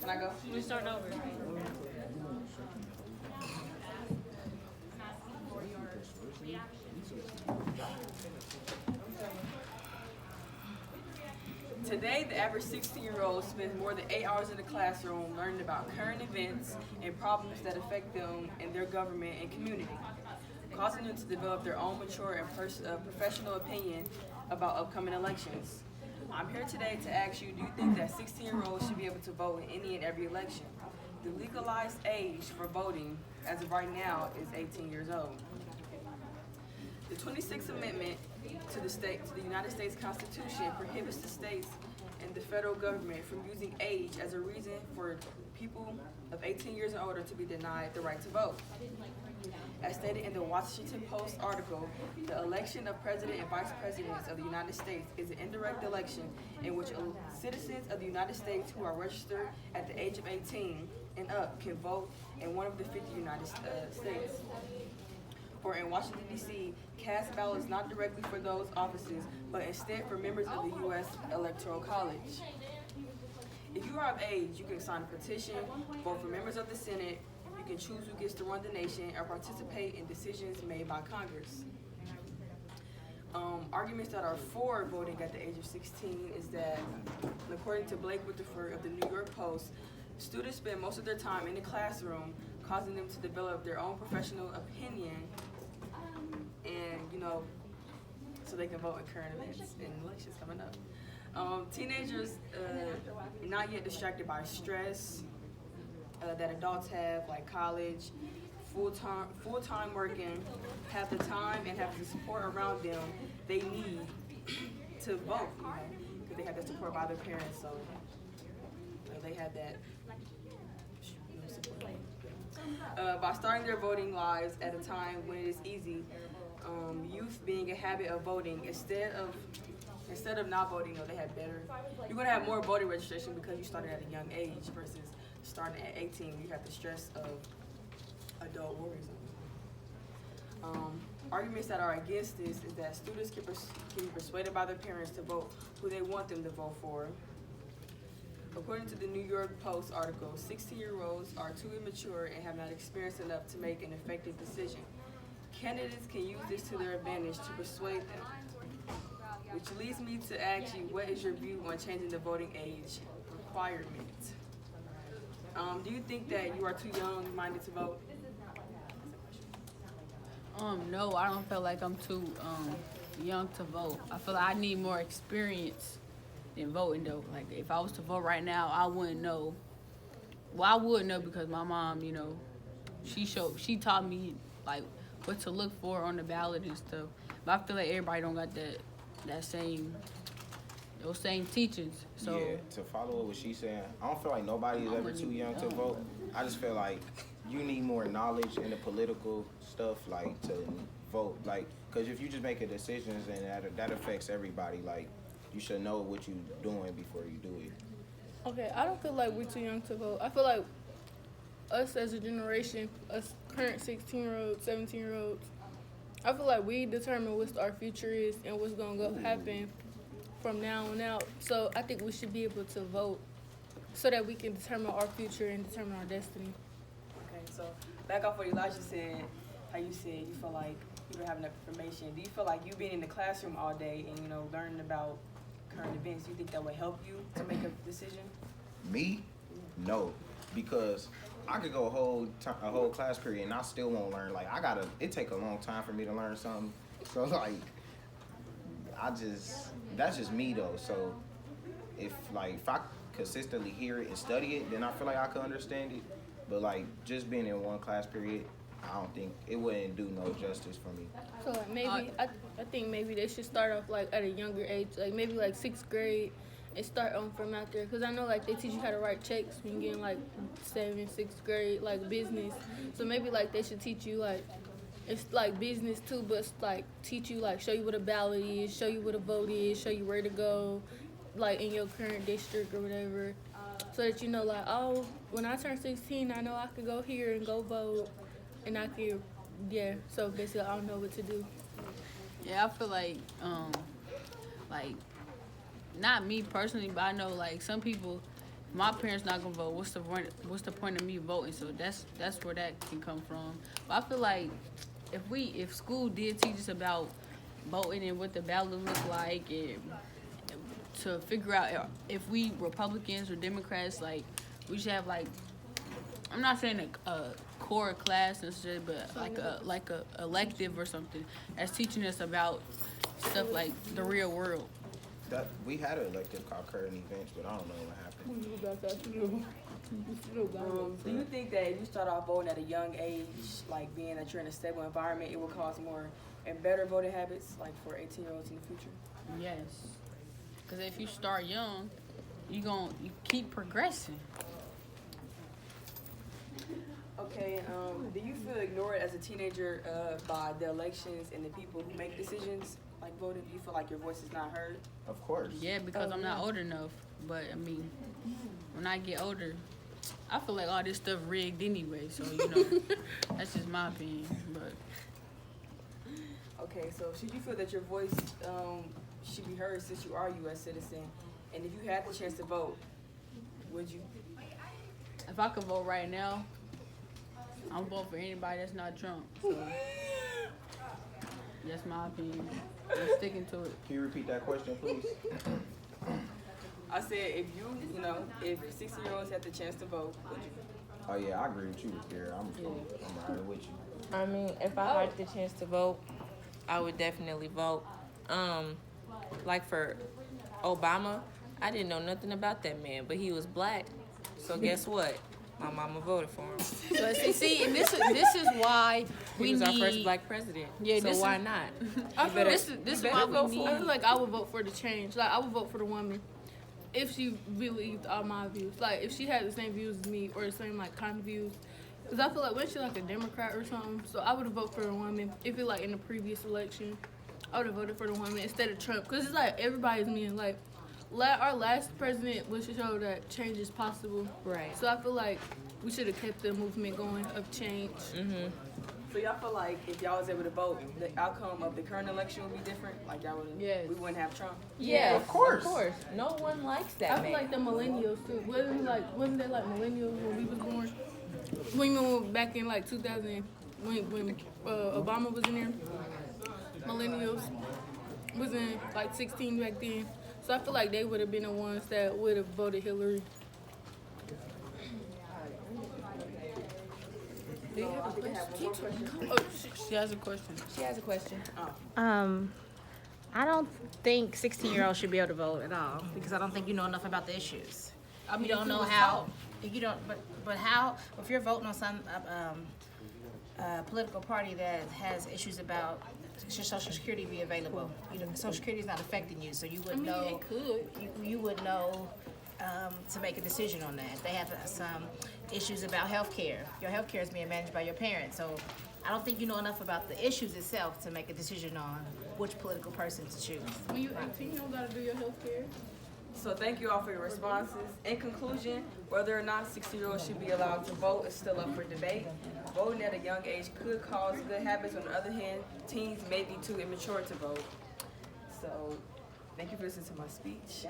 Can I go? We start over. Today, the average 16-year-old spends more than 8 hours in the classroom learning about current events and problems that affect them and their government and community, causing them to develop their own mature and professional opinion about upcoming elections. I'm here today to ask you, do you think that 16-year-olds should be able to vote in any and every election? The legalized age for voting as of right now is 18 years old. The 26th Amendment to the United States Constitution prohibits the states and the federal government from using age as a reason for people of 18 years and older to be denied the right to vote. As stated in the Washington Post article, the election of President and Vice Presidents of the United States is an indirect election in which citizens of the United States who are registered at the age of 18 and up can vote in one of the 50 United States. For in Washington, D.C., cast ballots not directly for those offices, but instead for members of the U.S. Electoral College. If you are of age, you can sign a petition, vote for members of the Senate, you can choose who gets to run the nation, or participate in decisions made by Congress. Arguments that are for voting at the age of 16 is that, according to Blake Whitford of the New York Post, students spend most of their time in the classroom, causing them to develop their own professional opinion and, so they can vote in current events and elections coming up. Teenagers not yet distracted by stress that adults have, like college, full-time working, have the time and have the support around them they need to vote, because they have the support by their parents, so they have that support. By starting their voting lives at a time when it is easy, youth being a habit of voting instead of not voting, they have better. You're gonna have more voting registration because you started at a young age versus starting at 18. You have the stress of adult worries. Arguments that are against this is that students can be persuaded by their parents to vote who they want them to vote for. According to the New York Post article, 16-year-olds are too immature and have not experienced enough to make an effective decision. Candidates can use this to their advantage to persuade them. Which leads me to ask you, what is your view on changing the voting age requirement? Do you think that you are too young-minded to vote? No, I don't feel like I'm too young to vote. I feel like I need more experience than voting though. Like if I was to vote right now, I wouldn't know. Well, I would know because my mom, she taught me like what to look for on the ballot and stuff. But I feel like everybody don't got those same teachings. So yeah, to follow what she's saying, I don't feel like nobody is ever too young to vote. I just feel like you need more knowledge in the political stuff, like to vote, like, because if you just make a decisions and that affects everybody, like, you should know what you're doing before you do it. Okay, I don't feel like we're too young to vote. I feel like us as a generation, us current 16-year-olds, 17-year-olds, I feel like we determine what our future is and what's going to happen from now on out. So I think we should be able to vote so that we can determine our future and determine our destiny. Okay, so back off what Elijah said, how you said you feel like you don't have enough information. Do you feel like you being in the classroom all day and, learning about current events, do you think that would help you to make a decision? Me? No, because I could go a whole class period and I still won't learn. Like it take a long time for me to learn something. So like, that's just me though. So if I consistently hear it and study it, then I feel like I could understand it. But like just being in one class period, I don't think it wouldn't do no justice for me. So like maybe I think maybe they should start off like at a younger age, like maybe like 6th grade, and start on from out there. Cause I know like they teach you how to write checks when you get in like 7th, 6th grade, like business. So maybe like they should teach you like it's like business too, but it's like teach you like show you what a ballot is, show you what a vote is, show you where to go, like in your current district or whatever, so that you know like, oh, when I turn 16, I know I could go here and go vote, and I can, yeah. So basically, I don't know what to do. yeah, I feel like not me personally, but I know like some people my parents not gonna vote. What's the point of me voting? So that's where that can come from. But I feel like if school did teach us about voting and what the ballot look like, and to figure out if we Republicans or Democrats, like we should have like, I'm not saying a core class necessarily, but like a elective or something that's teaching us about stuff like the real world. That we had an elective called current events, but I don't know what happened. Do you think that if you start off voting at a young age, like being that you're in a stable environment, it will cause more and better voting habits, like for 18-year-olds in the future? Yes, because if you start young, you keep progressing. Okay, do you feel ignored as a teenager by the elections and the people who make decisions, like voting? Do you feel like your voice is not heard? Of course. Yeah, because I'm not old enough. But I mean, when I get older, I feel like all this stuff rigged anyway. So that's just my opinion. But Okay, so should you feel that your voice should be heard since you are a U.S. citizen? And if you had the chance to vote, would you? if I could vote right now, I'm voting for anybody that's not Trump. So that's my opinion. I'm sticking to it. Can you repeat that question, please? I said if if 60-year-olds had the chance to vote, would you? Oh yeah, I agree with you, Kara. I'm right with you. I mean, if I had the chance to vote, I would definitely vote. Like for Obama, I didn't know nothing about that man, but he was black. So guess what? My mama voted for him. So see, and this is why He was our first black president. Yeah, so why not? I feel this is why we need. I feel like I would vote for the change. Like I would vote for the woman if she believed all my views. Like if she had the same views as me or the same like kind of views. Cause I feel like when she's like a Democrat or something, so I would have voted for the woman. If it like in the previous election, I would have voted for the woman instead of Trump. Cause it's like everybody's mean. Like our last president was to show that change is possible. Right. So I feel like we should have kept the movement going of change. Mm-hmm. So y'all feel like if y'all was able to vote, the outcome of the current election would be different? Like y'all would, Yes. we wouldn't have Trump? Yeah, of course. Of course. No one likes that I man. feel like the millennials too. Wasn't they like millennials when we was born? When we were back in like 2000, when Obama was in there, millennials was in like 16 back then. So I feel like they would have been the ones that would have voted Hillary. Do you have a question? Oh, She has a question. She has a question. I don't think 16-year-olds should be able to vote at all because I don't think you know enough about the issues. I mean, You don't if it know was how. taught. You don't. But how? If you're voting on some political party that has issues about should Social Security be available? Social Security is not affecting you, so you would know. it could. You would know to make a decision on that. They have some issues about health care. Your health care is being managed by your parents, so I don't think you know enough about the issues itself to make a decision on which political person to choose. When you 18, you don't gotta do your health care. So thank you all for your responses. In conclusion, whether or not 60-year-olds should be allowed to vote is still up for debate. Voting at a young age could cause good habits. On the other hand, teens may be too immature to vote. So thank you for listening to my speech.